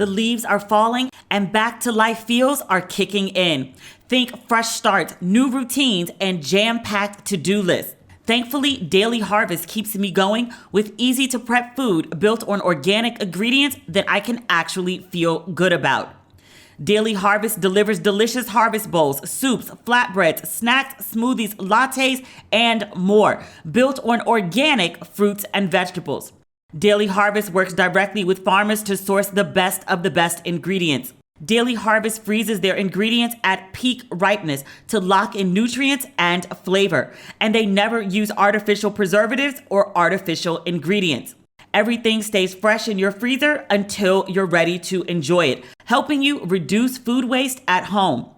The leaves are falling and back to life feels are kicking in. Think fresh starts, new routines, and jam-packed to-do lists. Thankfully, Daily Harvest keeps me going with easy to prep food built on organic ingredients that I can actually feel good about. Daily Harvest delivers delicious harvest bowls, soups, flatbreads, snacks, smoothies, lattes, and more, built on organic fruits and vegetables. Daily Harvest works directly with farmers to source the best of the best ingredients. Daily Harvest freezes their ingredients at peak ripeness to lock in nutrients and flavor, and they never use artificial preservatives or artificial ingredients. Everything stays fresh in your freezer until you're ready to enjoy it, helping you reduce food waste at home.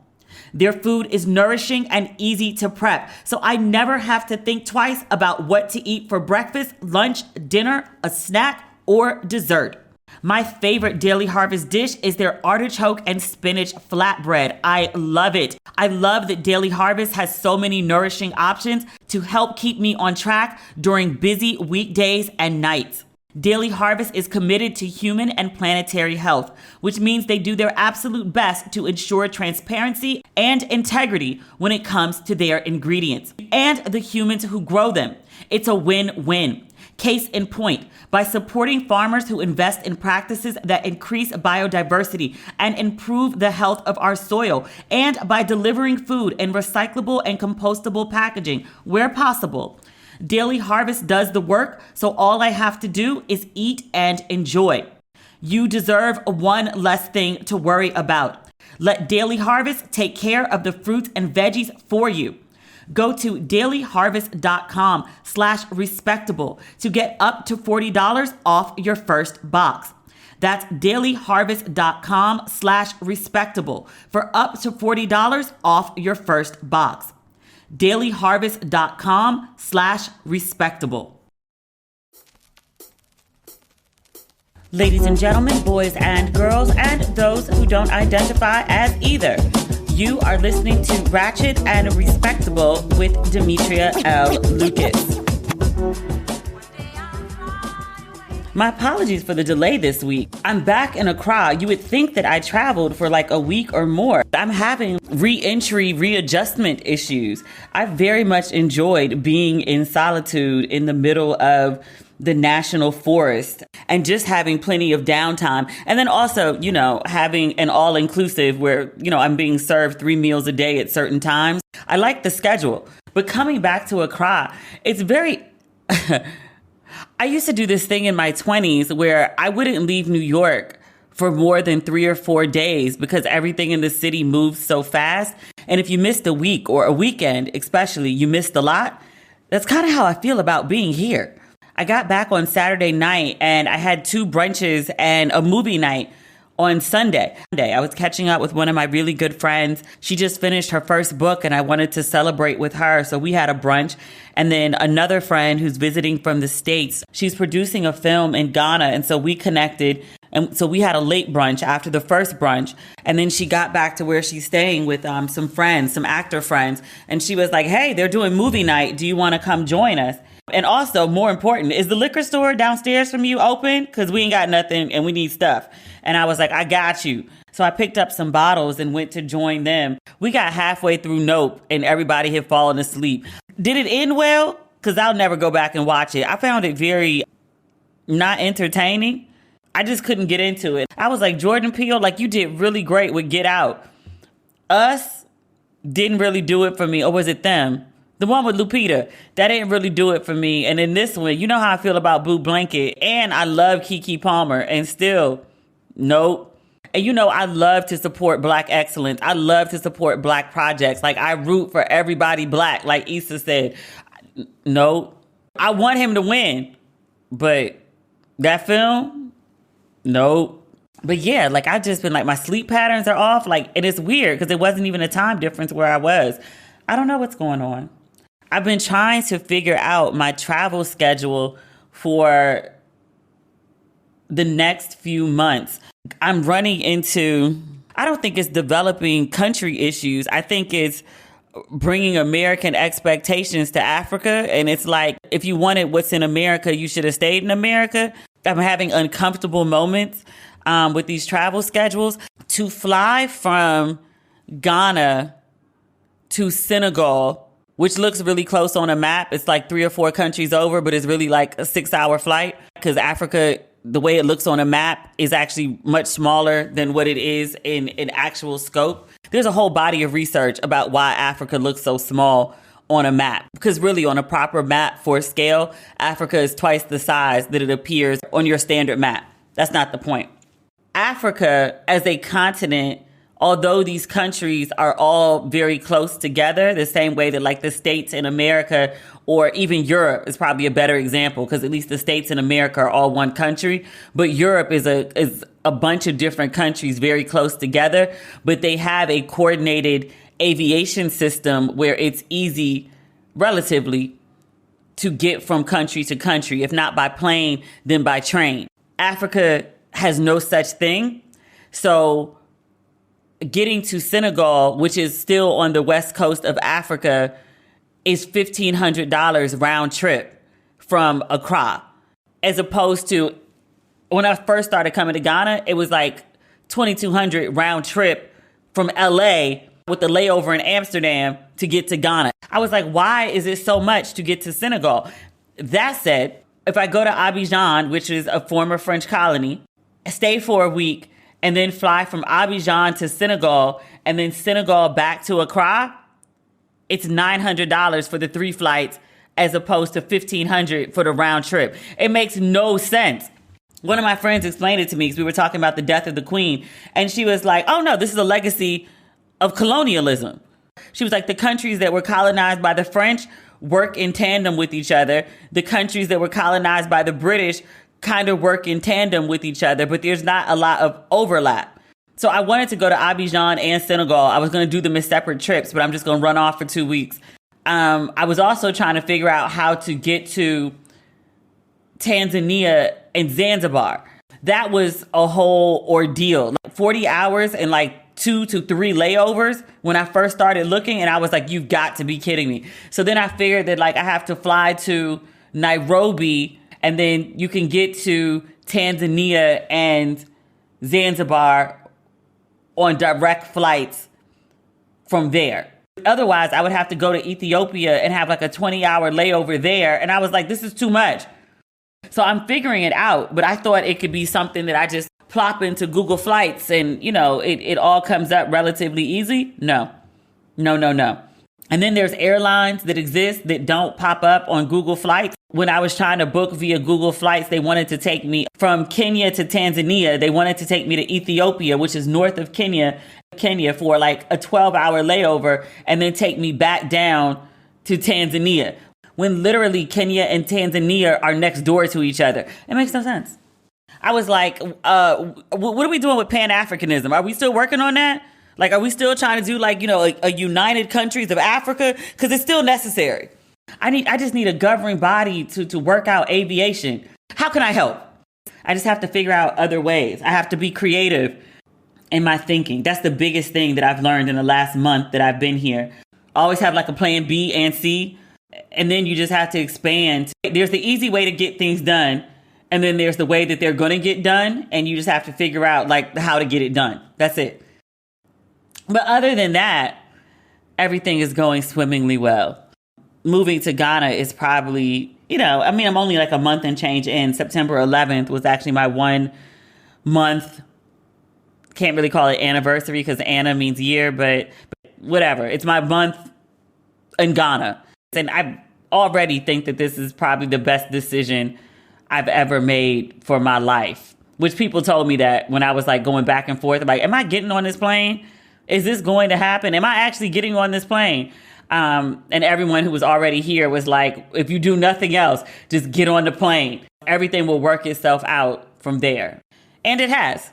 Their food is nourishing and easy to prep, so I never have to think twice about what to eat for breakfast, lunch, dinner, a snack, or dessert. My favorite Daily Harvest dish is their artichoke and spinach flatbread. I love it. I love that Daily Harvest has so many nourishing options to help keep me on track during busy weekdays and nights. Daily Harvest is committed to human and planetary health, which means they do their absolute best to ensure transparency and integrity when it comes to their ingredients and the humans who grow them. It's a win-win. Case in point, by supporting farmers who invest in practices that increase biodiversity and improve the health of our soil, and by delivering food in recyclable and compostable packaging where possible. Daily Harvest does the work, so all I have to do is eat and enjoy. You deserve one less thing to worry about. Let Daily Harvest take care of the fruits and veggies for you. Go to dailyharvest.com/respectable to get up to $40 off your first box. That's dailyharvest.com/respectable for up to $40 off your first box. dailyharvest.com/respectable. Ladies and gentlemen, boys and girls, and those who don't identify as either, you are listening to Ratchet and Respectable with Demetria L. Lucas. My apologies for the delay this week. I'm back in Accra. You would think that I traveled for like a week or more. I'm having re-entry, readjustment issues. I very much enjoyed being in solitude in the middle of the national forest and just having plenty of downtime. And then also, having an all-inclusive where, I'm being served 3 meals a day at certain times. I like the schedule. But coming back to Accra, it's very... I used to do this thing in my 20s where I wouldn't leave New York for more than 3 or 4 days because everything in the city moves so fast. And if you missed a week or a weekend, especially, you missed a lot. That's kind of how I feel about being here. I got back on Saturday night and I had 2 brunches and a movie night on Sunday. I was catching up with one of my really good friends. She just finished her first book and I wanted to celebrate with her. So we had a brunch. And then another friend who's visiting from the States, she's producing a film in Ghana. And so we connected. And so we had a late brunch after the first brunch. And then she got back to where she's staying with some friends, some actor friends. And she was like, hey, they're doing movie night. Do you want to come join us? And also, more important, is the liquor store downstairs from you open? Because we ain't got nothing and we need stuff. And I was like, I got you. So I picked up some bottles and went to join them. We got halfway through Nope and everybody had fallen asleep. Did it end well? Because I'll never go back and watch it. I found it very not entertaining. I just couldn't get into it. I was like, Jordan Peele, like you did really great with Get Out. Us didn't really do it for me. Or was it them? The one with Lupita, that didn't really do it for me. And in this one, you know how I feel about Boo Blanket. And I love Keke Palmer. And still, nope. And I love to support Black excellence. I love to support Black projects. Like, I root for everybody Black, like Issa said. Nope. I want him to win. But that film, nope. But yeah, like, I've just been like, my sleep patterns are off. Like, and it's weird because it wasn't even a time difference where I was. I don't know what's going on. I've been trying to figure out my travel schedule for the next few months. I'm running into, I don't think it's developing country issues. I think it's bringing American expectations to Africa. And it's like, if you wanted what's in America, you should have stayed in America. I'm having uncomfortable moments. with these travel schedules. To fly from Ghana to Senegal, which looks really close on a map. It's like 3 or 4 countries over, but it's really like a 6-hour flight because Africa, the way it looks on a map, is actually much smaller than what it is in actual scope. There's a whole body of research about why Africa looks so small on a map, because really on a proper map for scale, Africa is twice the size that it appears on your standard map. That's not the point. Africa as a continent, although these countries are all very close together, the same way that like the states in America or even Europe is probably a better example, because at least the states in America are all one country, but Europe is a bunch of different countries very close together, but they have a coordinated aviation system where it's easy, relatively, to get from country to country, if not by plane, then by train. Africa has no such thing. So getting to Senegal, which is still on the west coast of Africa, is $1,500 round trip from Accra. As opposed to when I first started coming to Ghana, it was like $2,200 round trip from LA with the layover in Amsterdam to get to Ghana. I was like, why is it so much to get to Senegal? That said, if I go to Abidjan, which is a former French colony, stay for a week, and then fly from Abidjan to Senegal, and then Senegal back to Accra, it's $900 for the 3 flights as opposed to $1,500 for the round trip. It makes no sense. One of my friends explained it to me because we were talking about the death of the Queen, and she was like, oh no, this is a legacy of colonialism. She was like, the countries that were colonized by the French work in tandem with each other. The countries that were colonized by the British kind of work in tandem with each other, but there's not a lot of overlap. So I wanted to go to Abidjan and Senegal. I was going to do them as separate trips, but I'm just going to run off for 2 weeks. I was also trying to figure out how to get to Tanzania and Zanzibar. That was a whole ordeal. Like 40 hours and like 2 to 3 layovers when I first started looking. And I was like, you've got to be kidding me. So then I figured that like I have to fly to Nairobi, and then you can get to Tanzania and Zanzibar on direct flights from there. Otherwise, I would have to go to Ethiopia and have like a 20-hour layover there. And I was like, this is too much. So I'm figuring it out, but I thought it could be something that I just plop into Google Flights and, you know, it all comes up relatively easy. No. And then there's airlines that exist that don't pop up on Google Flights. When I was trying to book via Google Flights, they wanted to take me from Kenya to Tanzania. They wanted to take me to Ethiopia, which is north of Kenya for like a 12-hour layover, and then take me back down to Tanzania, when literally Kenya and Tanzania are next door to each other. It makes no sense. I was like, what are we doing with Pan-Africanism? Are we still working on that? Like, are we still trying to do like, you know, a united countries of Africa? Because it's still necessary. I just need a governing body to work out aviation. How can I help? I just have to figure out other ways. I have to be creative in my thinking. That's the biggest thing that I've learned in the last month that I've been here. Always have like a plan B and C, and then you just have to expand. There's the easy way to get things done, and then there's the way that they're going to get done, and you just have to figure out like how to get it done. That's it. But other than that, everything is going swimmingly well. Moving to Ghana is probably, you know, I mean, I'm only like a month and change in. September 11th was actually my 1 month, can't really call it anniversary because Anna means year, but whatever. It's my month in Ghana. And I already think that this is probably the best decision I've ever made for my life, which people told me that when I was like going back and forth, like, am I getting on this plane? Is this going to happen? Am I actually getting on this plane? And everyone who was already here was like, if you do nothing else, just get on the plane. Everything will work itself out from there. And it has.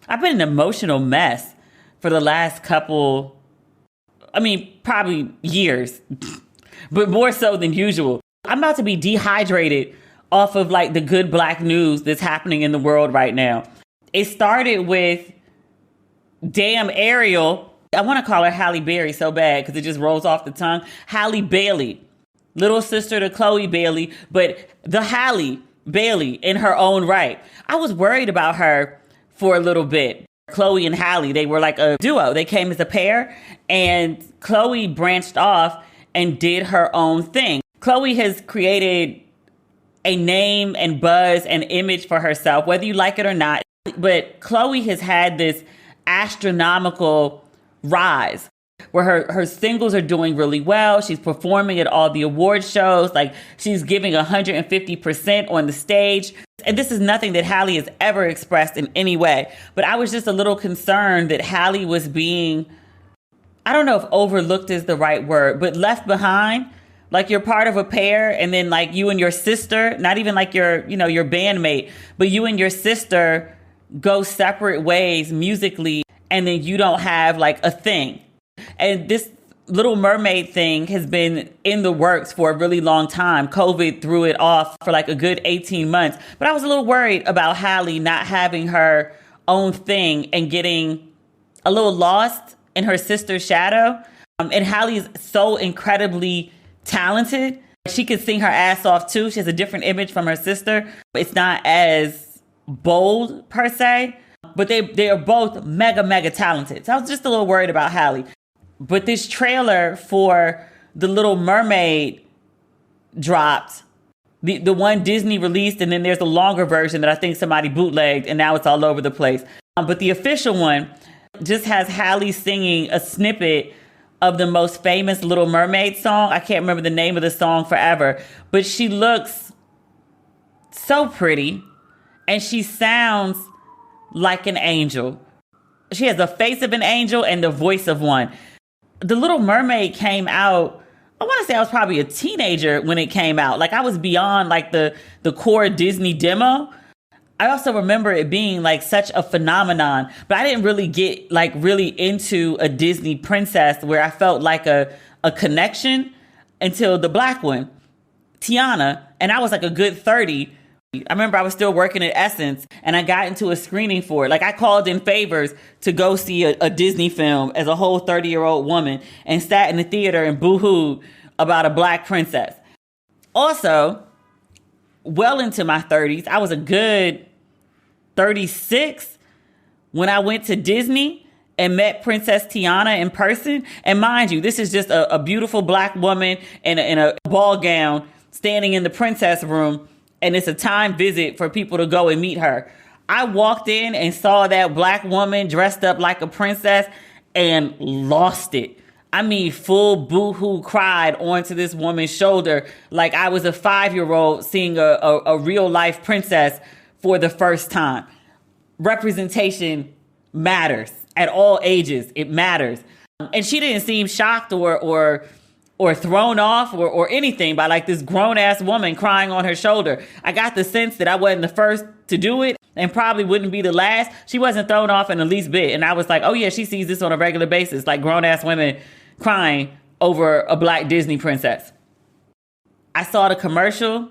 I've been an emotional mess for the last couple, probably years, but more so than usual. I'm about to be dehydrated off of like the good black news that's happening in the world right now. It started with damn Ariel. I want to call her Halle Berry so bad because it just rolls off the tongue. Halle Bailey, little sister to Chloe Bailey, but the Halle Bailey in her own right. I was worried about her for a little bit. Chloe and Halle, they were like a duo. They came as a pair, and Chloe branched off and did her own thing. Chloe has created a name and buzz and image for herself, whether you like it or not. But Chloe has had this astronomical rise where her singles are doing really well. She's performing at all the award shows. Like, she's giving 150% on the stage. And this is nothing that Halle has ever expressed in any way. But I was just a little concerned that Halle was being, I don't know if overlooked is the right word, but left behind. Like, you're part of a pair, and then like you and your sister, not even like your bandmate, but you and your sister go separate ways musically, and then you don't have like a thing. And this Little Mermaid thing has been in the works for a really long time. COVID threw it off for like a good 18 months. But I was a little worried about Halle not having her own thing and getting a little lost in her sister's shadow. And Halle's so incredibly talented. She could sing her ass off too. She has a different image from her sister. It's not as bold per se, but they are both mega, mega talented. So I was just a little worried about Halle. But this trailer for The Little Mermaid dropped. The one Disney released, and then there's a longer version that I think somebody bootlegged, and now it's all over the place. But the official one just has Halle singing a snippet of the most famous Little Mermaid song. I can't remember the name of the song forever, but she looks so pretty, and she sounds like an angel. She has the face of an angel and the voice of one. The Little Mermaid came out, I want to say I was probably a teenager when it came out. Like, I was beyond like the core Disney demo. I also remember it being like such a phenomenon, but I didn't really get like really into a Disney princess where I felt like a connection until the black one, Tiana. And I was like a good 30. I remember I was still working at Essence, and I got into a screening for it. Like, I called in favors to go see a Disney film as a whole 30-year-old woman, and sat in the theater and boo-hooed about a black princess. Also, well into my 30s, I was a good 36 when I went to Disney and met Princess Tiana in person. And mind you, this is just a beautiful black woman in a ball gown standing in the princess room. And it's a time visit for people to go and meet her. I walked in and saw that black woman dressed up like a princess and lost it. I mean, full boo-hoo cried onto this woman's shoulder like I was a 5-year-old seeing a real-life princess for the first time. Representation matters at all ages. It matters. And she didn't seem shocked or thrown off or anything by like this grown-ass woman crying on her shoulder. I got the sense that I wasn't the first to do it and probably wouldn't be the last. She wasn't thrown off in the least bit. And I was like, oh yeah, she sees this on a regular basis, like grown-ass women crying over a black Disney princess. I saw the commercial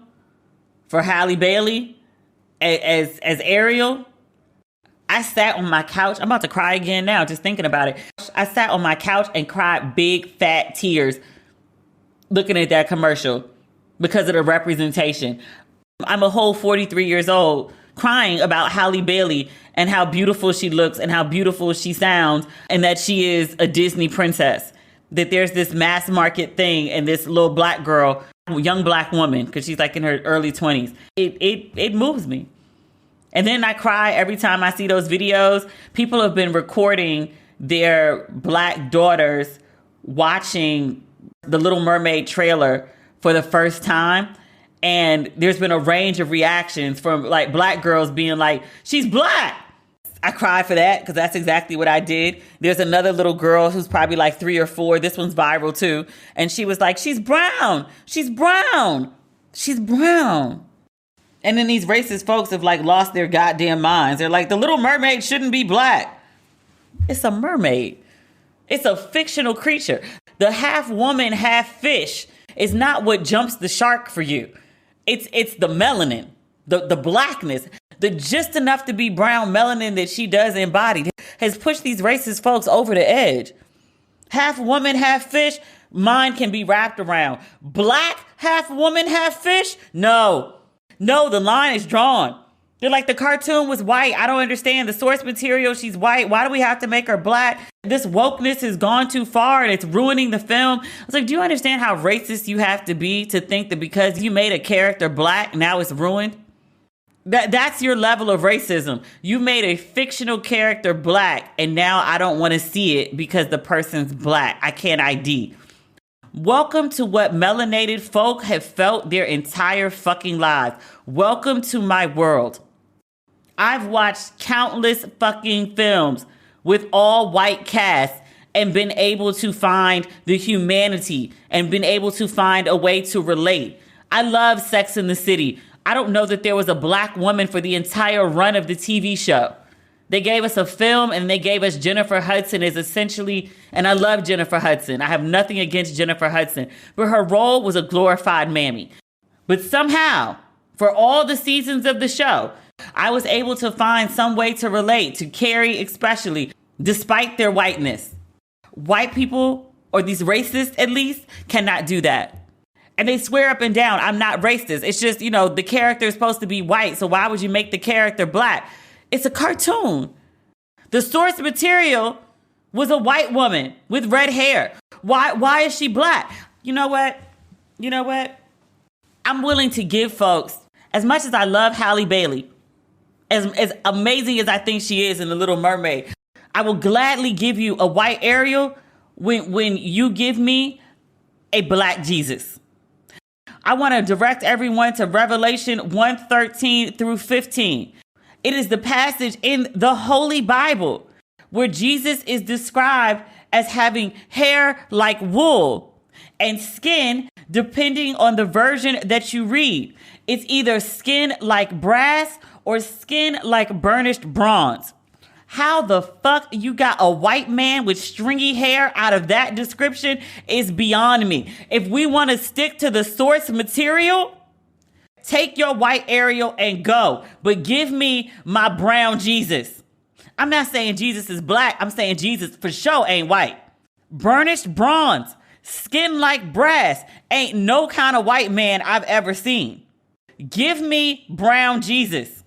for Halle Bailey as Ariel. I sat on my couch. I'm about to cry again now, just thinking about it. I sat on my couch and cried big, fat tears looking at that commercial because of the representation. I'm a whole 43 years old crying about Halle Bailey and how beautiful she looks and how beautiful she sounds and that she is a Disney princess. That there's this mass market thing and this little black girl, young black woman, because she's like in her early 20s. It moves me. And then I cry every time I see those videos. People have been recording their black daughters watching the Little Mermaid trailer for the first time. And there's been a range of reactions from like black girls being like, she's black. I cried for that because that's exactly what I did. There's another little girl who's probably like 3 or 4. This one's viral too. And she was like, she's brown. She's brown. She's brown. And then these racist folks have like lost their goddamn minds. They're like, the Little Mermaid shouldn't be black. It's a mermaid. It's a fictional creature. The half woman, half fish is not what jumps the shark for you. It's the melanin, the blackness, the just enough to be brown melanin that she does embody has pushed these racist folks over the edge. Half woman, half fish, mind can be wrapped around. Black, half woman, half fish? No. No, the line is drawn. They're like, the cartoon was white. I don't understand. The source material, she's white. Why do we have to make her black? This wokeness has gone too far and it's ruining the film. I was like, do you understand how racist you have to be to think that because you made a character black, now it's ruined? That's your level of racism. You made a fictional character black and now I don't want to see it because the person's black. I can't ID. Welcome to what melanated folk have felt their entire fucking lives. Welcome to my world. I've watched countless fucking films with all white casts and been able to find the humanity and been able to find a way to relate. I love Sex and the City. I don't know that there was a black woman for the entire run of the TV show. They gave us a film and they gave us Jennifer Hudson as essentially, and I love Jennifer Hudson. I have nothing against Jennifer Hudson, but her role was a glorified mammy. But somehow, for all the seasons of the show, I was able to find some way to relate to Carrie, especially, despite their whiteness. White people, or these racists at least, cannot do that. And they swear up and down, I'm not racist. It's just, the character is supposed to be white, so why would you make the character black? It's a cartoon. The source material was a white woman with red hair. Why is she black? You know what? I'm willing to give folks, as much as I love Halle Bailey, as amazing as I think she is in The Little Mermaid, I will gladly give you a white Ariel when you give me a black Jesus. I want to direct everyone to Revelation 1:13 through 15. It is the passage in the Holy Bible where Jesus is described as having hair like wool and skin, depending on the version that you read. It's either skin like brass or skin like burnished bronze. How the fuck you got a white man with stringy hair out of that description is beyond me. If we want to stick to the source material, take your white Ariel and go, but give me my brown Jesus. I'm not saying Jesus is black. I'm saying Jesus for sure ain't white. Burnished bronze, skin like brass, ain't no kind of white man I've ever seen. Give me brown Jesus.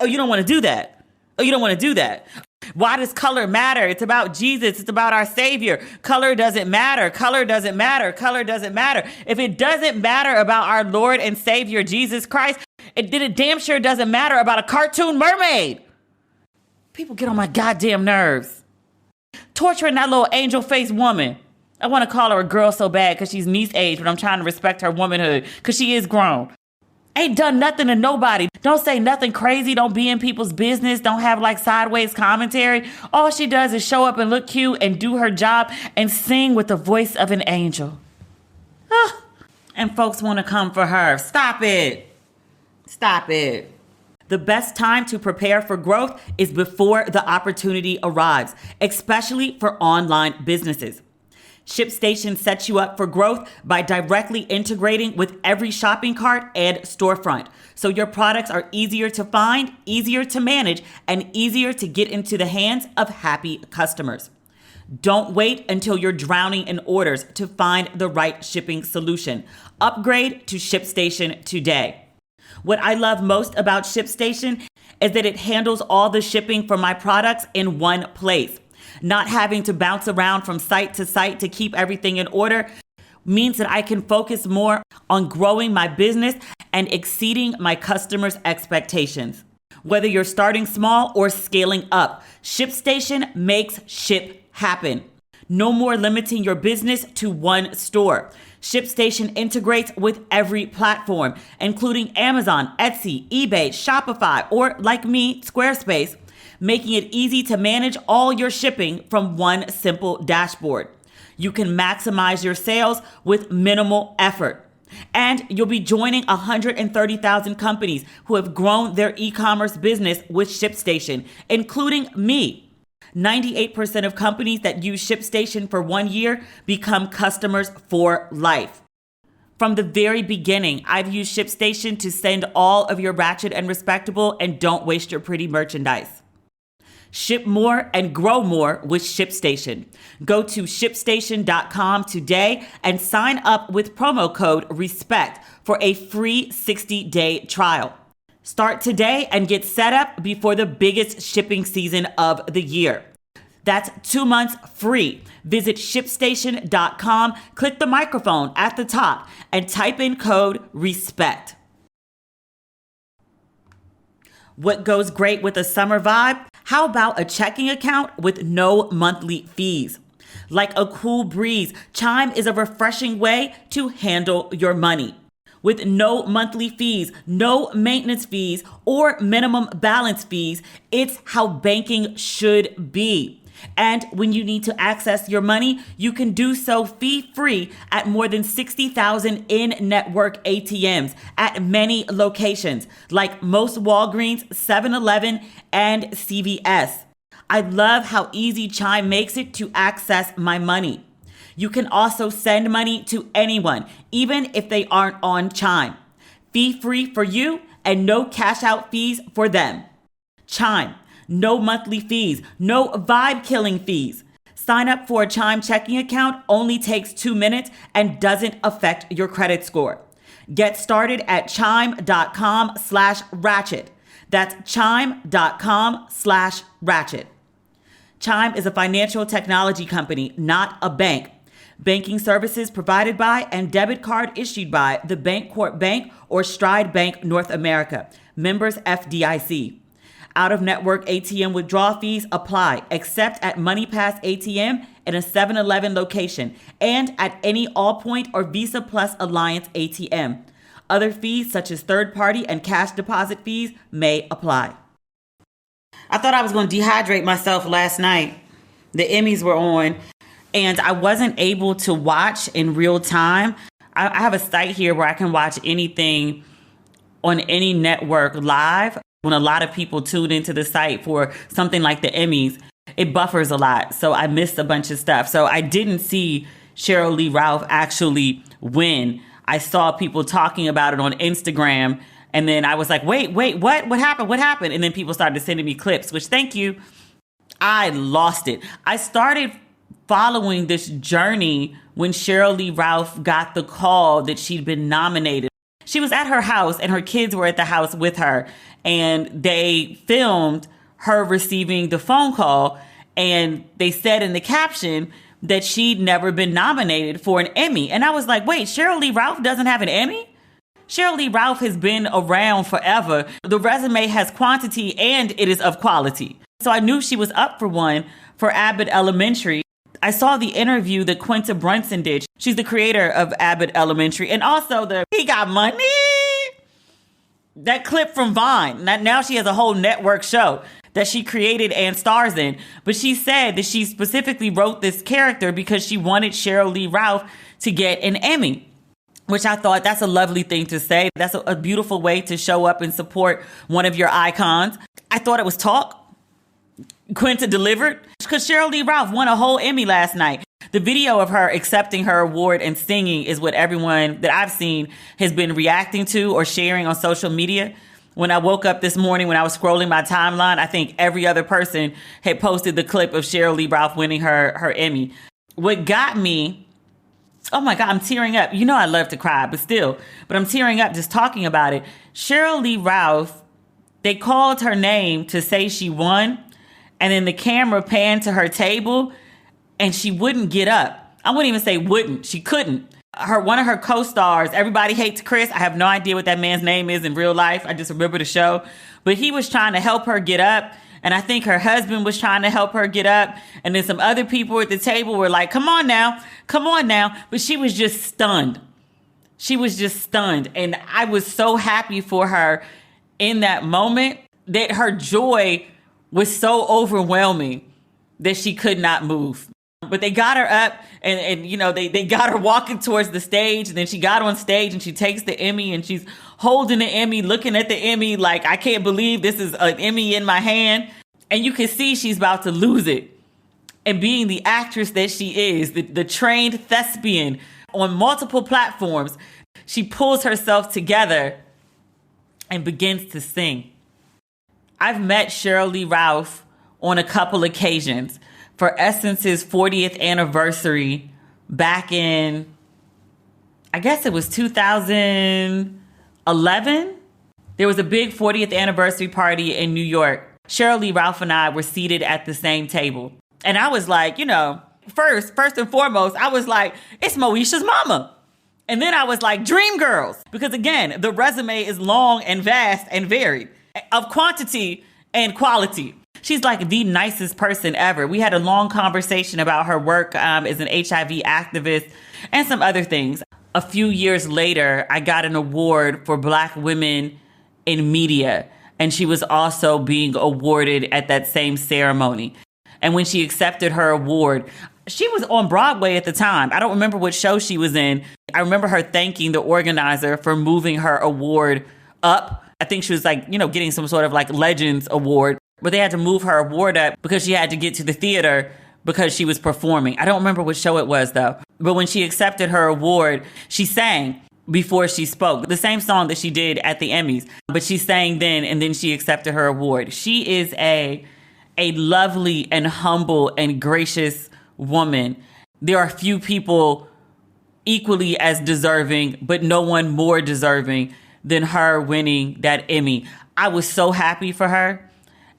Oh, you don't want to do that. Why does color matter? It's about Jesus. It's about our Savior. Color doesn't matter. If it doesn't matter about our Lord and Savior, Jesus Christ, it damn sure doesn't matter about a cartoon mermaid. People get on my goddamn nerves. Torturing that little angel-faced woman. I want to call her a girl so bad because she's niece age, but I'm trying to respect her womanhood because she is grown. Ain't done nothing to nobody. Don't say nothing crazy. Don't be in people's business. Don't have sideways commentary. All she does is show up and look cute and do her job and sing with the voice of an angel. And folks want to come for her. Stop it. The best time to prepare for growth is before the opportunity arrives, especially for online businesses. Shipstation sets you up for growth by directly integrating with every shopping cart and storefront, so your products are easier to find, easier to manage, and easier to get into the hands of happy customers. Don't wait until you're drowning in orders to find the right shipping solution. Upgrade to Shipstation today. What I love most about Shipstation is that it handles all the shipping for my products in one place. Not having to bounce around from site to site to keep everything in order means that I can focus more on growing my business and exceeding my customers' expectations. Whether you're starting small or scaling up, Shipstation makes ship happen. No more limiting your business to one store. Shipstation integrates with every platform, including Amazon, Etsy, eBay, Shopify, or like me, Squarespace, making it easy to manage all your shipping from one simple dashboard. You can maximize your sales with minimal effort. And you'll be joining 130,000 companies who have grown their e-commerce business with Shipstation, including me. 98% of companies that use Shipstation for 1 year become customers for life. From the very beginning, I've used Shipstation to send all of your Ratchet and Respectable and don't waste your pretty merchandise. Ship more and grow more with Shipstation. Go to shipstation.com today and sign up with promo code RESPECT for a free 60-day trial. Start today and get set up before the biggest shipping season of the year. That's 2 months free. Visit shipstation.com, click the microphone at the top, and type in code RESPECT. What goes great with a summer vibe? How about a checking account with no monthly fees? Like a cool breeze, Chime is a refreshing way to handle your money. With no monthly fees, no maintenance fees, or minimum balance fees, it's how banking should be. And when you need to access your money, you can do so fee-free at more than 60,000 in-network ATMs at many locations, like most Walgreens, 7-Eleven, and CVS. I love how easy Chime makes it to access my money. You can also send money to anyone, even if they aren't on Chime. Fee-free for you and no cash-out fees for them. Chime. No monthly fees, no vibe-killing fees. Sign up for a Chime checking account only takes 2 minutes and doesn't affect your credit score. Get started at chime.com/ratchet. That's chime.com/ratchet. Chime is a financial technology company, not a bank. Banking services provided by and debit card issued by the Bancorp Bank or Stride Bank North America. Members FDIC. Out-of-network ATM withdrawal fees apply, except at MoneyPass ATM in a 7-Eleven location and at any Allpoint or Visa Plus Alliance ATM. Other fees, such as third-party and cash deposit fees, may apply. I thought I was going to dehydrate myself last night. The Emmys were on, and I wasn't able to watch in real time. I have a site here where I can watch anything on any network live. When a lot of people tune into the site for something like the Emmys, it buffers a lot. So I missed a bunch of stuff. So I didn't see Sheryl Lee Ralph actually win. I saw people talking about it on Instagram. And then I was like, wait, what? What happened? What happened? And then people started sending me clips, which thank you. I lost it. I started following this journey when Sheryl Lee Ralph got the call that she'd been nominated. She was at her house and her kids were at the house with her, and they filmed her receiving the phone call, and they said in the caption that she'd never been nominated for an Emmy. And I was like, wait, Sheryl Lee Ralph doesn't have an Emmy? Sheryl Lee Ralph has been around forever. The resume has quantity and it is of quality. So I knew she was up for one for Abbott Elementary. I saw the interview that Quinta Brunson did. She's the creator of Abbott Elementary. And also He Got Money. That clip from Vine. Now she has a whole network show that she created and stars in. But she said that she specifically wrote this character because she wanted Sheryl Lee Ralph to get an Emmy, which I thought that's a lovely thing to say. That's a beautiful way to show up and support one of your icons. I thought it was talk. Quinta delivered, because Sheryl Lee Ralph won a whole Emmy last night. The video of her accepting her award and singing is what everyone that I've seen has been reacting to or sharing on social media. When I woke up this morning, when I was scrolling my timeline, I think every other person had posted the clip of Sheryl Lee Ralph winning her Emmy. What got me, oh my God, I'm tearing up. You know I love to cry, but I'm tearing up just talking about it. Sheryl Lee Ralph, they called her name to say she won, and then the camera panned to her table, and she wouldn't get up. I wouldn't even say wouldn't. She couldn't. One of her co-stars, Everybody Hates Chris. I have no idea what that man's name is in real life. I just remember the show. But he was trying to help her get up. And I think her husband was trying to help her get up. And then some other people at the table were like, come on now. But she was just stunned. And I was so happy for her in that moment that her joy was so overwhelming that she could not move. But they got her up and you know, they got her walking towards the stage, and then she got on stage and she takes the Emmy and she's holding the Emmy, looking at the Emmy like, I can't believe this is an Emmy in my hand. And you can see she's about to lose it. And being the actress that she is, the trained thespian on multiple platforms, she pulls herself together and begins to sing. I've met Sheryl Lee Ralph on a couple occasions. For Essence's 40th anniversary back in, I guess it was 2011. There was a big 40th anniversary party in New York. Sheryl Lee Ralph and I were seated at the same table. And I was like, first and foremost, I was like, it's Moesha's mama. And then I was like, Dream Girls. Because again, the resume is long and vast and varied of quantity and quality. She's like the nicest person ever. We had a long conversation about her work as an HIV activist and some other things. A few years later, I got an award for Black women in media. And she was also being awarded at that same ceremony. And when she accepted her award, she was on Broadway at the time. I don't remember what show she was in. I remember her thanking the organizer for moving her award up. I think she was getting some sort of Legends award, but they had to move her award up because she had to get to the theater because she was performing. I don't remember what show it was though. But when she accepted her award, she sang before she spoke. The same song that she did at the Emmys, but she sang then and then she accepted her award. She is a lovely and humble and gracious woman. There are few people equally as deserving, but no one more deserving than her winning that Emmy. I was so happy for her.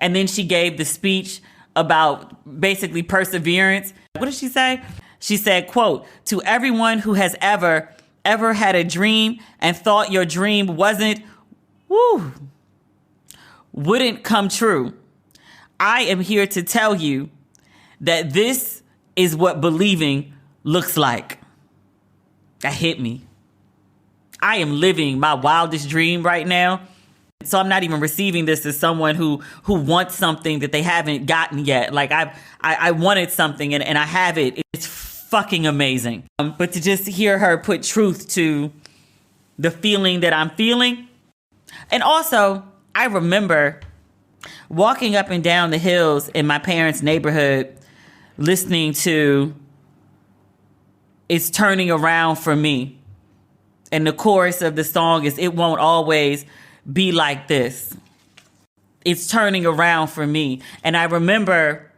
And then she gave the speech about basically perseverance. What did she say? She said, quote, "To everyone who has ever had a dream and thought your dream wouldn't come true, I am here to tell you that this is what believing looks like." That hit me. I am living my wildest dream right now. So I'm not even receiving this as someone who wants something that they haven't gotten yet. I wanted something and I have it. It's fucking amazing. But to just hear her put truth to the feeling that I'm feeling. And also, I remember walking up and down the hills in my parents' neighborhood, listening to "It's Turning Around for Me." And the chorus of the song is, "It won't always be like this. It's turning around for me." And I remember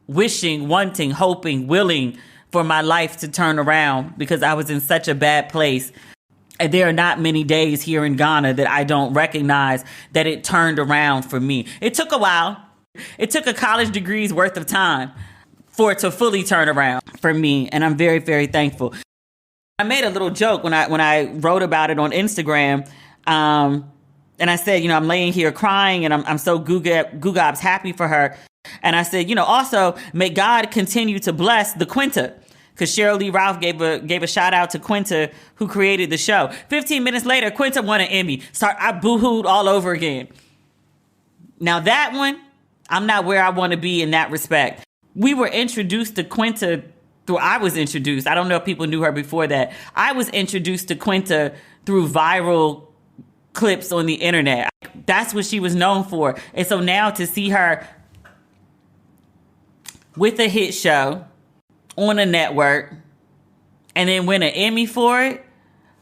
wishing, wanting, hoping, willing for my life to turn around because I was in such a bad place. And there are not many days here in Ghana that I don't recognize that it turned around for me. It took a while. It took a college degree's worth of time for it to fully turn around for me. And I'm very, very thankful. I made a little joke when I wrote about it on Instagram. And I said, I'm laying here crying and I'm so goo-gobs happy for her. And I said, also may God continue to bless the Quinta. Because Sheryl Lee Ralph gave a shout out to Quinta, who created the show. 15 minutes later, Quinta won an Emmy. I boo-hooed all over again. Now that one, I'm not where I want to be in that respect. We were introduced to Quinta I was introduced. I don't know if people knew her before that. I was introduced to Quinta through viral clips on the internet. That's what she was known for. And so now to see her with a hit show on a network and then win an Emmy for it,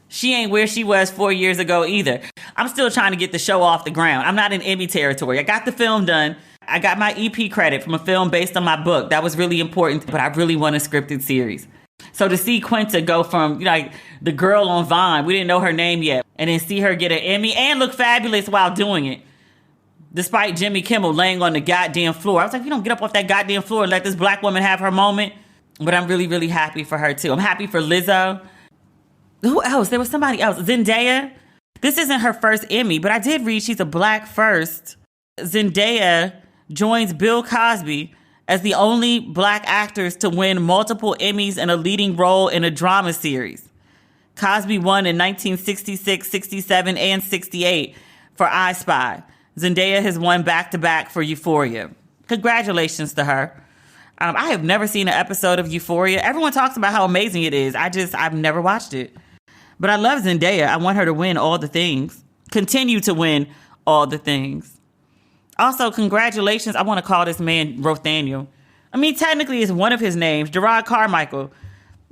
she ain't where she was 4 years ago either. I'm still trying to get the show off the ground. I'm not in Emmy territory. I got the film done. I got my EP credit from a film based on my book. That was really important, but I really want a scripted series. So to see Quinta go from, the girl on Vine, we didn't know her name yet, and then see her get an Emmy and look fabulous while doing it, despite Jimmy Kimmel laying on the goddamn floor. I was like, you don't get up off that goddamn floor and let this Black woman have her moment. But I'm really, really happy for her too. I'm happy for Lizzo. Who else? There was somebody else. Zendaya. This isn't her first Emmy, but I did read she's a Black first. Zendaya joins Bill Cosby as the only Black actors to win multiple Emmys and a leading role in a drama series. Cosby won in 1966, 67, and 68 for I Spy. Zendaya has won back-to-back for Euphoria. Congratulations to her. I have never seen an episode of Euphoria. Everyone talks about how amazing it is. I've never watched it. But I love Zendaya. I want her to win all the things. Continue to win all the things. Also, congratulations. I want to call this man Rothaniel. Technically it's one of his names, Gerard Carmichael.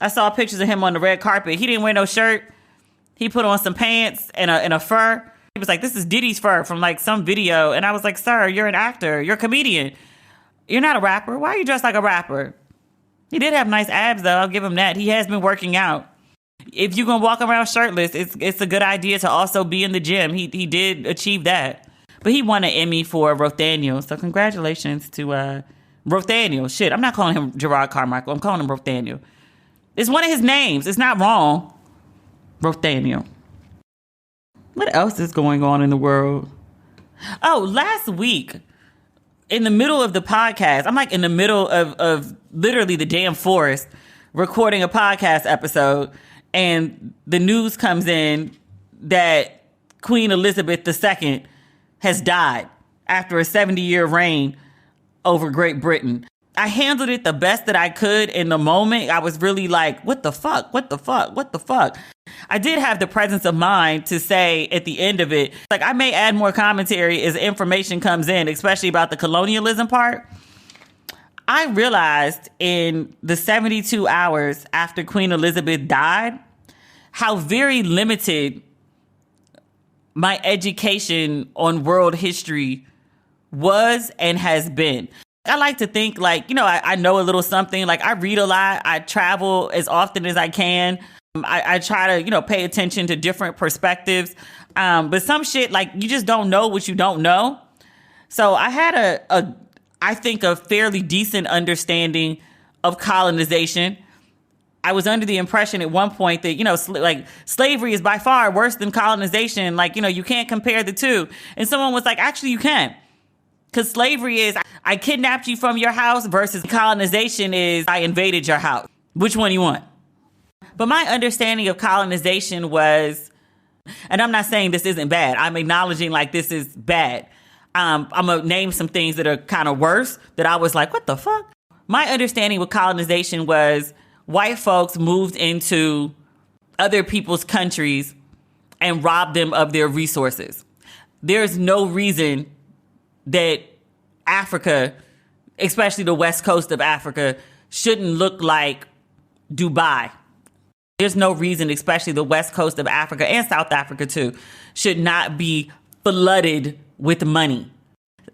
I saw pictures of him on the red carpet. He didn't wear no shirt. He put on some pants and a fur. He was like, "This is Diddy's fur," from some video. And I was like, "Sir, you're an actor. You're a comedian. You're not a rapper. Why are you dressed like a rapper? He did have nice abs, though. I'll give him that. He has been working out. If you're going to walk around shirtless, it's a good idea to also be in the gym. He did achieve that. But he won an Emmy for Rothaniel. So congratulations to Rothaniel. Shit, I'm not calling him Gerard Carmichael. I'm calling him Rothaniel. It's one of his names. It's not wrong. Rothaniel. What else is going on in the world? Oh, last week, in the middle of the podcast, I'm like in the middle of literally the damn forest recording a podcast episode, and the news comes in that Queen Elizabeth II has died after a 70-year reign over Great Britain. I handled it the best that I could in the moment. I was really like, what the fuck? What the fuck? What the fuck? I did have the presence of mind to say at the end of it, like, I may add more commentary as information comes in, especially about the colonialism part. I realized in the 72 hours after Queen Elizabeth died, how very limited my education on world history was and has been. I like to think like, I know a little something. Like, I read a lot. I travel as often as I can. I try to, pay attention to different perspectives. But some shit, like, you just don't know what you don't know. So I had I think, a fairly decent understanding of colonization. I was under the impression at one point that, slavery is by far worse than colonization. Like, you can't compare the two. And someone was like, actually, you can. Because slavery is, I kidnapped you from your house, versus colonization is, I invaded your house. Which one you want? But my understanding of colonization was, and I'm not saying this isn't bad. I'm acknowledging like this is bad. I'm going to name some things that are kind of worse that I was like, what the fuck? My understanding with colonization was white folks moved into other people's countries and robbed them of their resources. There's no reason that Africa, especially the west coast of Africa, shouldn't look like Dubai. There's no reason, especially the west coast of Africa and South Africa too, should not be flooded with money.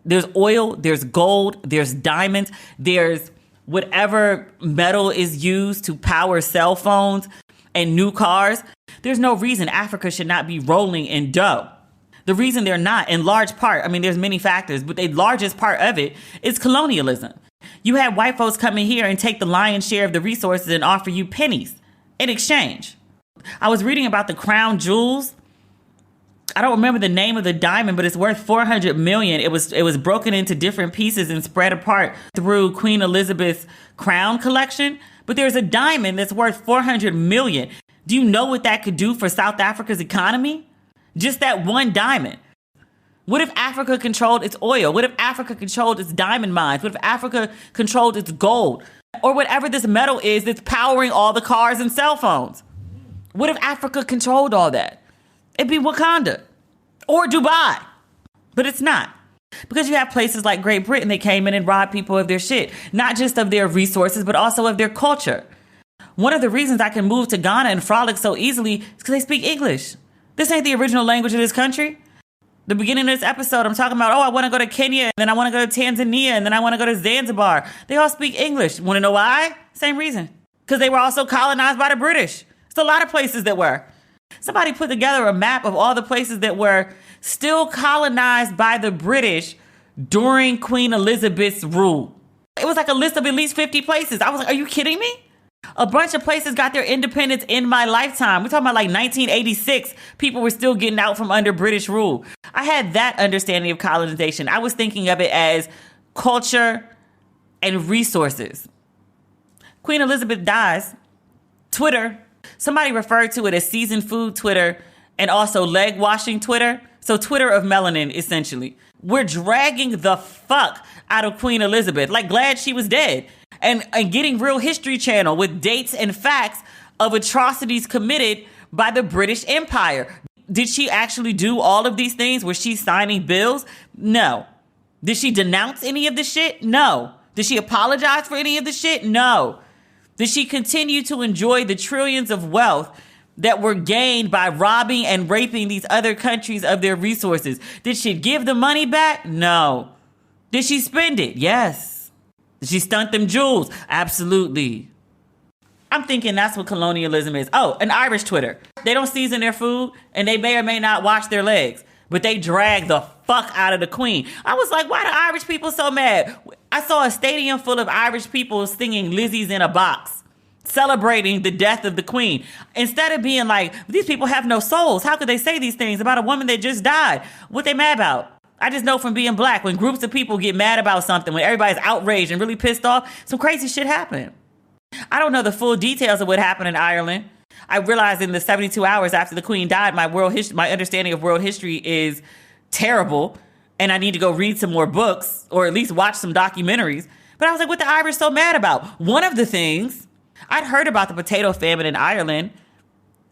There's oil, there's gold, there's diamonds, there's whatever metal is used to power cell phones and new cars. There's no reason Africa should not be rolling in dough. The reason they're not, in large part, there's many factors, but the largest part of it is colonialism. You have white folks come in here and take the lion's share of the resources and offer you pennies in exchange. I was reading about the crown jewels. I don't remember the name of the diamond, but it's worth $400 million. It was broken into different pieces and spread apart through Queen Elizabeth's crown collection. But there's a diamond that's worth $400 million. Do you know what that could do for South Africa's economy? Just that one diamond. What if Africa controlled its oil? What if Africa controlled its diamond mines? What if Africa controlled its gold? Or whatever this metal is that's powering all the cars and cell phones? What if Africa controlled all that? It'd be Wakanda or Dubai. But it's not. Because you have places like Great Britain that came in and robbed people of their shit. Not just of their resources, but also of their culture. One of the reasons I can move to Ghana and frolic so easily is because they speak English. This ain't the original language of this country. The beginning of this episode, I'm talking about, I want to go to Kenya, and then I want to go to Tanzania, and then I want to go to Zanzibar. They all speak English. Want to know why? Same reason. Because they were also colonized by the British. It's a lot of places that were. Somebody put together a map of all the places that were still colonized by the British during Queen Elizabeth's rule. It was like a list of at least 50 places. I was like, are you kidding me? A bunch of places got their independence in my lifetime. We're talking about like 1986. People were still getting out from under British rule. I had that understanding of colonization. I was thinking of it as culture and resources. Queen Elizabeth dies. Twitter. Somebody referred to it as seasoned food Twitter and also leg washing Twitter. So Twitter of melanin, essentially. We're dragging the fuck out of Queen Elizabeth. Like, glad she was dead. And getting Real History Channel with dates and facts of atrocities committed by the British Empire. Did she actually do all of these things? Was she signing bills? No. Did she denounce any of the shit? No. Did she apologize for any of the shit? No. Did she continue to enjoy the trillions of wealth that were gained by robbing and raping these other countries of their resources? Did she give the money back? No. Did she spend it? Yes. Did she stunt them jewels? Absolutely. I'm thinking that's what colonialism is. Oh, an Irish Twitter. They don't season their food and they may or may not wash their legs, but they drag the fuck out of the queen. I was like, why the Irish people so mad? I saw a stadium full of Irish people singing Lizzie's in a Box, celebrating the death of the queen. Instead of being like, these people have no souls. How could they say these things about a woman that just died? What they mad about? I just know from being black, when groups of people get mad about something, when everybody's outraged and really pissed off, some crazy shit happened. I don't know the full details of what happened in Ireland. I realized in the 72 hours after the queen died, my understanding of world history is terrible, and I need to go read some more books or at least watch some documentaries. But I was like, what the Irish so mad about? One of the things, I'd heard about the potato famine in Ireland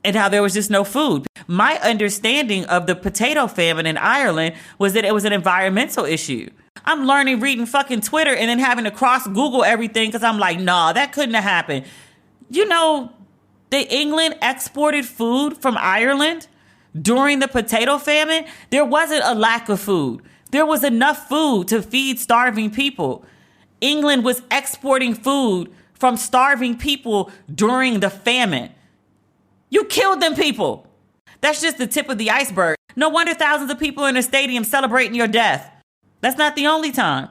and how there was just no food. My understanding of the potato famine in Ireland was that it was an environmental issue. I'm learning reading fucking Twitter and then having to cross Google everything because I'm like, nah, that couldn't have happened. You know, England exported food from Ireland during the potato famine. There wasn't a lack of food. There was enough food to feed starving people. England was exporting food from starving people during the famine. You killed them people. That's just the tip of the iceberg. No wonder thousands of people in a stadium celebrating your death. That's not the only time.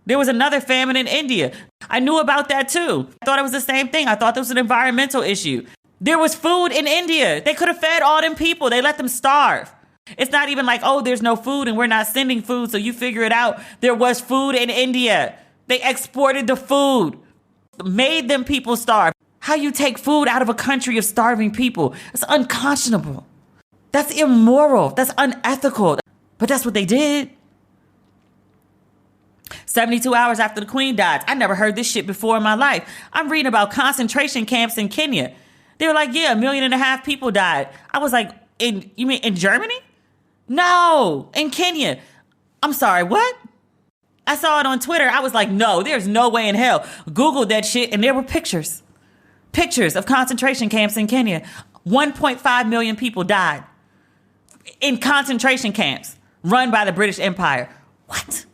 There was another famine in India. I knew about that too. I thought it was the same thing. I thought this was an environmental issue. There was food in India. They could have fed all them people. They let them starve. It's not even like, oh, there's no food and we're not sending food, so you figure it out. There was food in India. They exported the food, made them people starve. How you take food out of a country of starving people? That's unconscionable. That's immoral. That's unethical. But that's what they did. 72 hours after the queen died. I never heard this shit before in my life. I'm reading about concentration camps in Kenya. They were like, yeah, 1.5 million people died. I was like, you mean in Germany? No, in Kenya. I'm sorry, what? I saw it on Twitter. I was like, no, there's no way in hell. Googled that shit and there were pictures. Pictures of concentration camps in Kenya. 1.5 million people died in concentration camps run by the British Empire. What?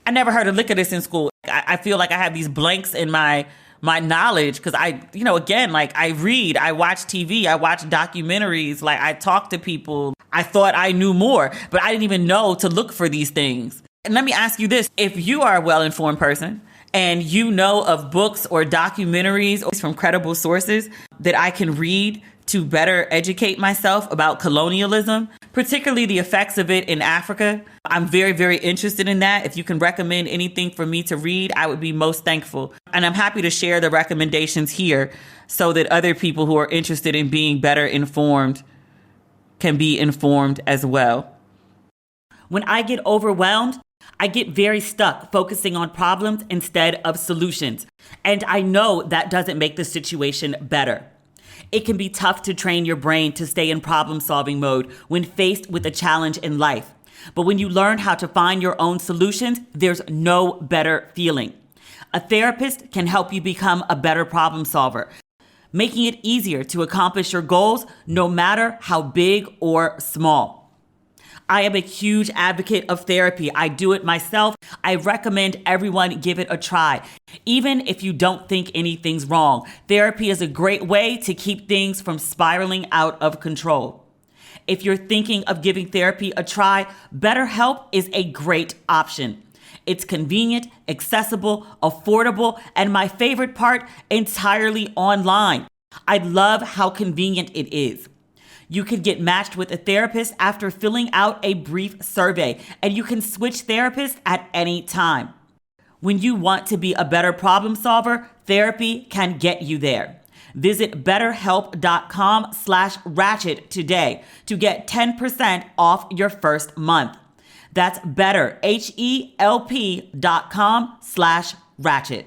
I never heard a lick of this in school. I feel like I have these blanks in my knowledge because again, like I read, I watch TV, I watch documentaries, like I talk to people. I thought I knew more, but I didn't even know to look for these things. And let me ask you this. If you are a well-informed person and you know of books or documentaries from credible sources that I can read to better educate myself about colonialism, particularly the effects of it in Africa, I'm very, very interested in that. If you can recommend anything for me to read, I would be most thankful. And I'm happy to share the recommendations here so that other people who are interested in being better informed can be informed as well. When I get overwhelmed, I get very stuck focusing on problems instead of solutions. And I know that doesn't make the situation better. It can be tough to train your brain to stay in problem-solving mode when faced with a challenge in life. But when you learn how to find your own solutions, there's no better feeling. A therapist can help you become a better problem solver, making it easier to accomplish your goals no matter how big or small. I am a huge advocate of therapy. I do it myself. I recommend everyone give it a try. Even if you don't think anything's wrong, therapy is a great way to keep things from spiraling out of control. If you're thinking of giving therapy a try, Betterhelp is a great option. It's convenient, accessible, affordable, and my favorite part, entirely online. I love how convenient it is. You can get matched with a therapist after filling out a brief survey, and you can switch therapists at any time. When you want to be a better problem solver, therapy can get you there. Visit betterhelp.com/ratchet today to get 10% off your first month. That's betterhelp.com/ratchet.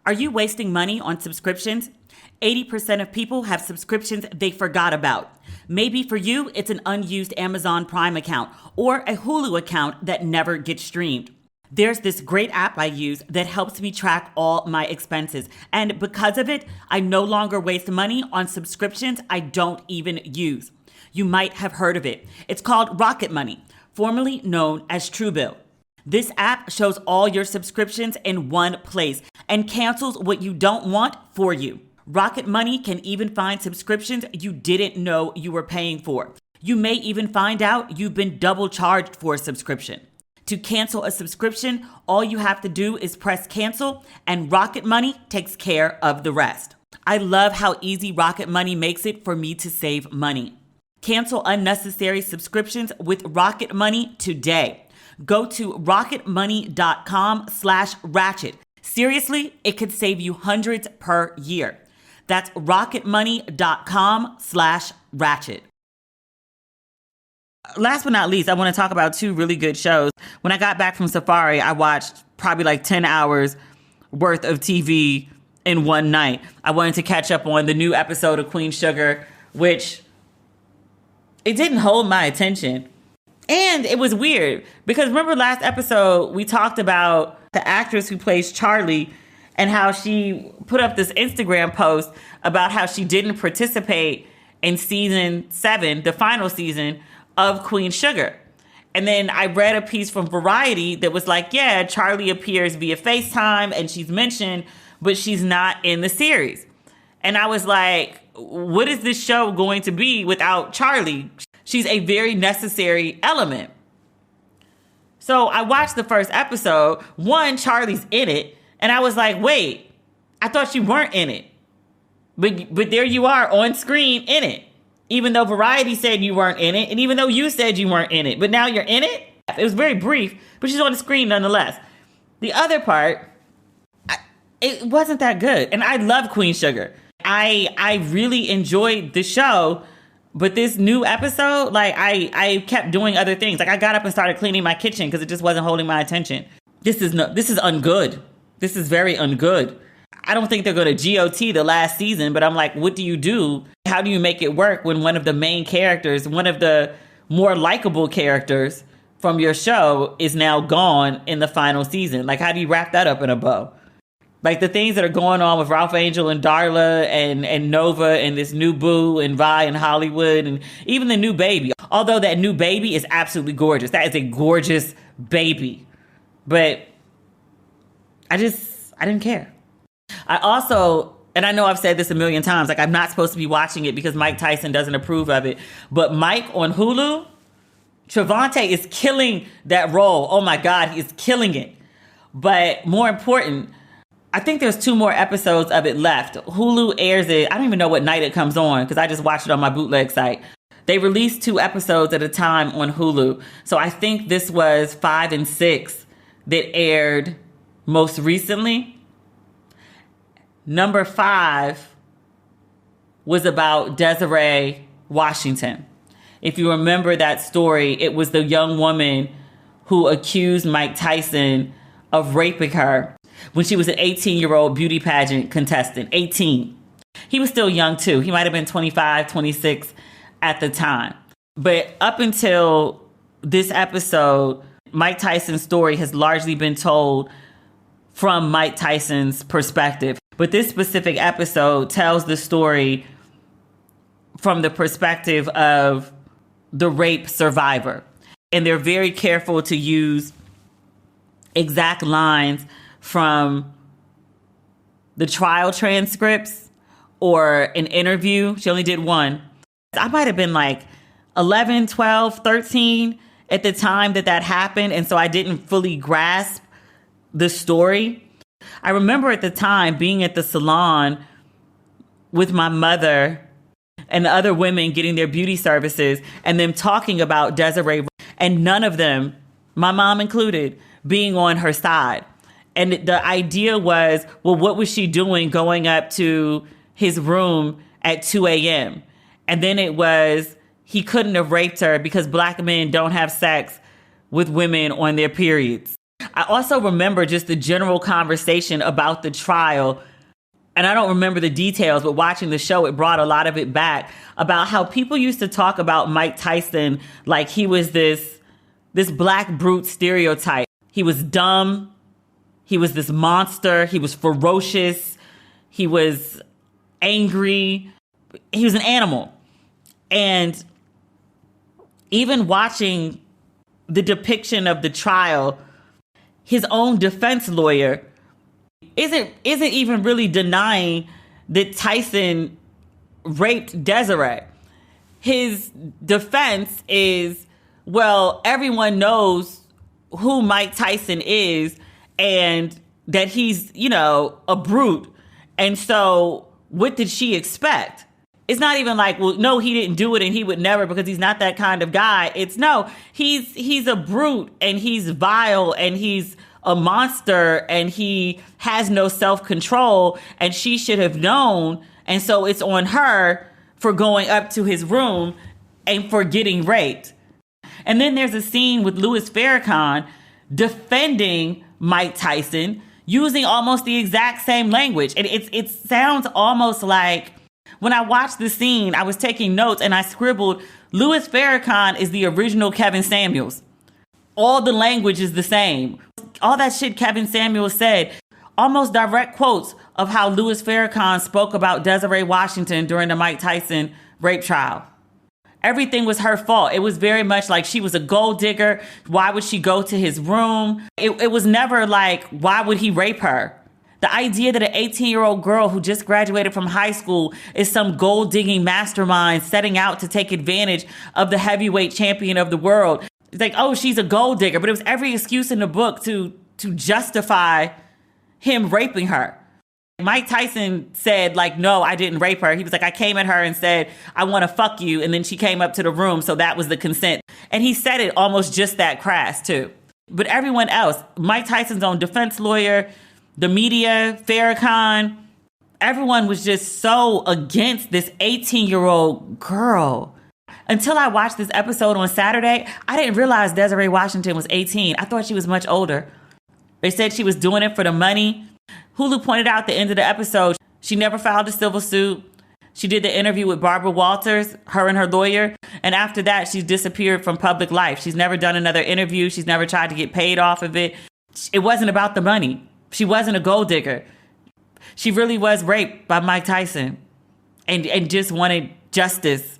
Are you wasting money on subscriptions? 80% of people have subscriptions they forgot about. Maybe for you, it's an unused Amazon Prime account or a Hulu account that never gets streamed. There's this great app I use that helps me track all my expenses. And because of it, I no longer waste money on subscriptions I don't even use. You might have heard of it. It's called Rocket Money, formerly known as Truebill. This app shows all your subscriptions in one place and cancels what you don't want for you. Rocket Money can even find subscriptions you didn't know you were paying for. You may even find out you've been double charged for a subscription. To cancel a subscription, all you have to do is press cancel, and Rocket Money takes care of the rest. I love how easy Rocket Money makes it for me to save money. Cancel unnecessary subscriptions with Rocket Money today. Go to rocketmoney.com/ratchet. Seriously, it could save you hundreds per year. That's rocketmoney.com/ratchet. Last but not least, I want to talk about two really good shows. When I got back from Safari, I watched probably like 10 hours worth of TV in one night. I wanted to catch up on the new episode of Queen Sugar, which it didn't hold my attention. And it was weird because remember last episode, we talked about the actress who plays Charlie and how she put up this Instagram post about how she didn't participate in season 7, the final season of Queen Sugar. And then I read a piece from Variety that was like, yeah, Charlie appears via FaceTime and she's mentioned, but she's not in the series. And I was like, what is this show going to be without Charlie? She's a very necessary element. So I watched the first episode. One, Charlie's in it. And I was like, wait, I thought you weren't in it. But there you are on screen in it. Even though Variety said you weren't in it, and even though you said you weren't in it, but now you're in it? It was very brief, but she's on the screen nonetheless. The other part, it wasn't that good. And I love Queen Sugar. I really enjoyed the show, but this new episode, like I kept doing other things. Like I got up and started cleaning my kitchen because it just wasn't holding my attention. This is ungood. This is very ungood. I don't think they're going to GOT the last season, but I'm like, what do you do? How do you make it work when one of the main characters, one of the more likable characters from your show is now gone in the final season? Like, how do you wrap that up in a bow? Like the things that are going on with Ralph Angel and Darla and Nova and this new boo and Vi and Hollywood and even the new baby. Although that new baby is absolutely gorgeous. That is a gorgeous baby. But I didn't care. I also, and I know I've said this a million times, like I'm not supposed to be watching it because Mike Tyson doesn't approve of it. But Mike on Hulu, Trevante is killing that role. Oh my God, he is killing it. But more important, I think there's 2 more episodes of it left. Hulu airs it. I don't even know what night it comes on because I just watched it on my bootleg site. They release 2 episodes at a time on Hulu. So I think this was 5 and 6 that aired most recently. Number 5 was about Desiree Washington. If you remember that story, it was the young woman who accused Mike Tyson of raping her when she was an 18-year-old beauty pageant contestant. 18. He was still young too. He might have been 25, 26 at the time. But up until this episode, Mike Tyson's story has largely been told from Mike Tyson's perspective. But this specific episode tells the story from the perspective of the rape survivor. And they're very careful to use exact lines from the trial transcripts or an interview. She only did one. I might have been like 11, 12, 13 at the time that happened. And so I didn't fully grasp the story. I remember at the time being at the salon with my mother and other women getting their beauty services and them talking about Desiree and none of them, my mom included, being on her side. And the idea was, well, what was she doing going up to his room at 2 a.m.? And then it was, he couldn't have raped her because Black men don't have sex with women on their periods. I also remember just the general conversation about the trial. And I don't remember the details, but watching the show, it brought a lot of it back about how people used to talk about Mike Tyson like he was this black brute stereotype. He was dumb. He was this monster. He was ferocious. He was angry. He was an animal. And even watching the depiction of the trial his own defense lawyer isn't even really denying that Tyson raped Desiree. His defense is, well, everyone knows who Mike Tyson is and that he's, a brute. And so what did she expect? It's not even like, well, no, he didn't do it and he would never because he's not that kind of guy. It's no, he's a brute and he's vile and he's a monster and he has no self-control and she should have known. And so it's on her for going up to his room and for getting raped. And then there's a scene with Louis Farrakhan defending Mike Tyson using almost the exact same language. And it sounds almost like, when I watched the scene, I was taking notes and I scribbled, Louis Farrakhan is the original Kevin Samuels. All the language is the same. All that shit Kevin Samuels said, almost direct quotes of how Louis Farrakhan spoke about Desiree Washington during the Mike Tyson rape trial. Everything was her fault. It was very much like she was a gold digger. Why would she go to his room? It was never like, why would he rape her? The idea that an 18-year-old girl who just graduated from high school is some gold-digging mastermind setting out to take advantage of the heavyweight champion of the world. It's like, oh, she's a gold digger. But it was every excuse in the book to justify him raping her. Mike Tyson said, like, no, I didn't rape her. He was like, I came at her and said, I want to fuck you. And then she came up to the room. So that was the consent. And he said it almost just that crass, too. But everyone else, Mike Tyson's own defense lawyer, the media, Farrakhan, everyone was just so against this 18-year-old girl. Until I watched this episode on Saturday, I didn't realize Desiree Washington was 18. I thought she was much older. They said she was doing it for the money. Hulu pointed out at the end of the episode, she never filed a civil suit. She did the interview with Barbara Walters, her and her lawyer. And after that, she's disappeared from public life. She's never done another interview. She's never tried to get paid off of it. It wasn't about the money. She wasn't a gold digger. She really was raped by Mike Tyson and just wanted justice.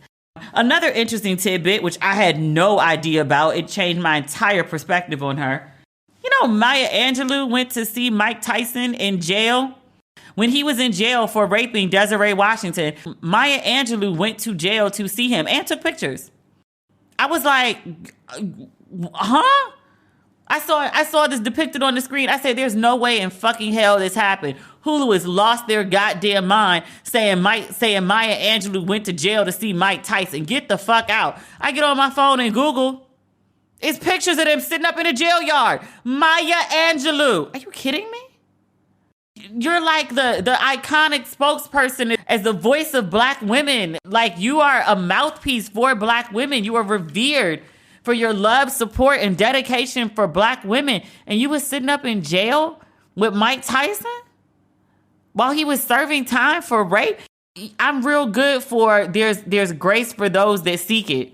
Another interesting tidbit, which I had no idea about, it changed my entire perspective on her. You know, Maya Angelou went to see Mike Tyson in jail. When he was in jail for raping Desiree Washington, Maya Angelou went to jail to see him and took pictures. I was like, huh? I saw this depicted on the screen. I said, there's no way in fucking hell this happened. Hulu has lost their goddamn mind saying Maya Angelou went to jail to see Mike Tyson. Get the fuck out. I get on my phone and Google. It's pictures of them sitting up in a jail yard. Maya Angelou. Are you kidding me? You're like the iconic spokesperson as the voice of Black women. Like, you are a mouthpiece for Black women. You are revered for your love, support, and dedication for Black women. And you was sitting up in jail with Mike Tyson while he was serving time for rape? I'm real good for there's grace for those that seek it.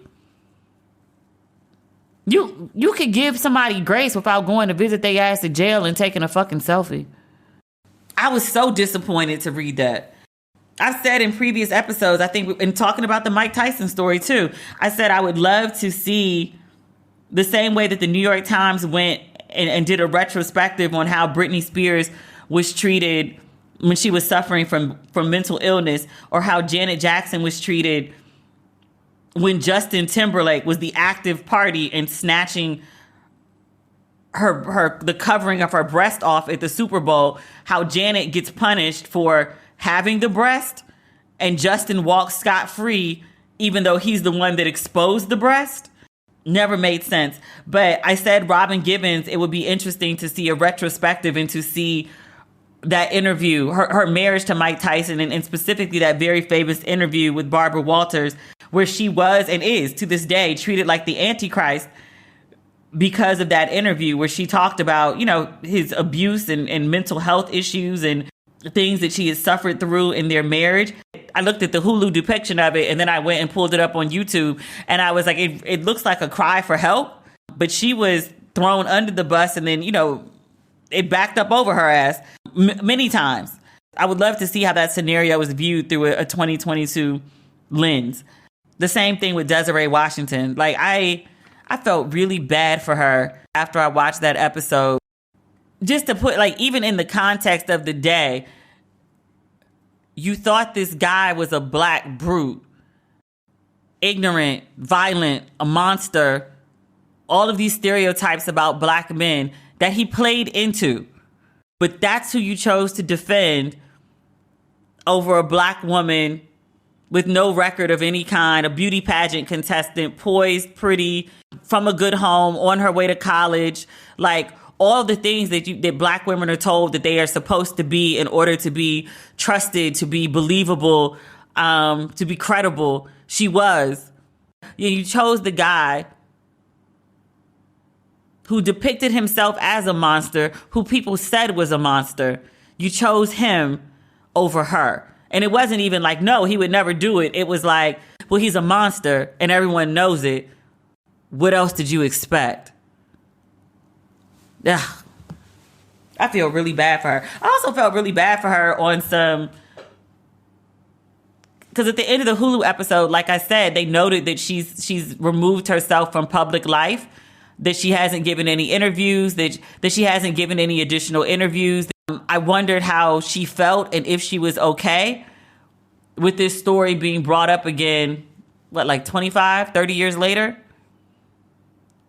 You could give somebody grace without going to visit their ass to jail and taking a fucking selfie. I was so disappointed to read that. I've said in previous episodes, I think in talking about the Mike Tyson story too, I said I would love to see the same way that the New York Times went and did a retrospective on how Britney Spears was treated when she was suffering from mental illness, or how Janet Jackson was treated when Justin Timberlake was the active party in snatching the covering of her breast off at the Super Bowl, how Janet gets punished for having the breast and Justin walks scot-free even though he's the one that exposed the breast. Never made sense. But I said Robin Givens, it would be interesting to see a retrospective and to see that interview, her marriage to Mike Tyson, and specifically that very famous interview with Barbara Walters, where she was and is to this day treated like the Antichrist because of that interview, where she talked about, you know, his abuse and mental health issues and things that she has suffered through in their marriage. I looked at the Hulu depiction of it, and then I went and pulled it up on YouTube, and I was like, it looks like a cry for help, but she was thrown under the bus, and then, you know, it backed up over her ass many times. I would love to see how that scenario was viewed through a 2022 lens. The same thing with Desiree Washington. Like, I felt really bad for her after I watched that episode. just to put, like, even in the context of the day, you thought this guy was a black brute, ignorant, violent, a monster, all of these stereotypes about black men that he played into. But that's who you chose to defend over a black woman with no record of any kind, a beauty pageant contestant, poised, pretty, from a good home, on her way to college, like all the things that black women are told that they are supposed to be in order to be trusted, to be believable, to be credible. She was. You chose the guy who depicted himself as a monster, who people said was a monster. You chose him over her. And it wasn't even like, no, he would never do it. It was like, well, he's a monster and everyone knows it. What else did you expect? Ugh. I feel really bad for her. I also felt really bad for her on some... Because at the end of the Hulu episode, like I said, they noted that she's removed herself from public life, that she hasn't given any interviews, that she hasn't given any additional interviews. I wondered how she felt and if she was okay with this story being brought up again, like 25, 30 years later?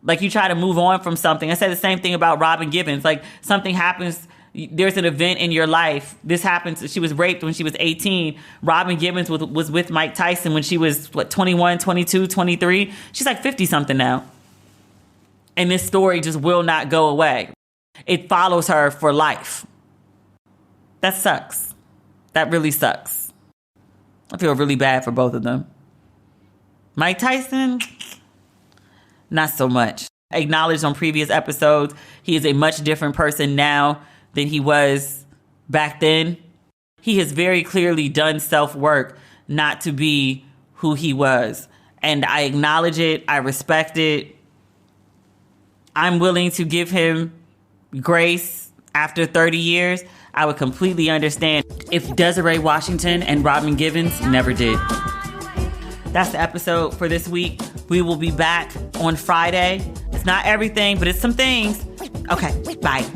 Like, you try to move on from something. I said the same thing about Robin Givens. Like, something happens, there's an event in your life. This happens. She was raped when she was 18. Robin Givens was with Mike Tyson when she was, 21, 22, 23? She's like 50-something now. And this story just will not go away. It follows her for life. That sucks. That really sucks. I feel really bad for both of them. Mike Tyson, not so much. Acknowledged on previous episodes, he is a much different person now than he was back then. He has very clearly done self-work not to be who he was. And I acknowledge it. I respect it. I'm willing to give him grace after 30 years. I would completely understand if Desiree Washington and Robin Givens never did. That's the episode for this week. We will be back on Friday. It's not everything, but it's some things. Okay, bye.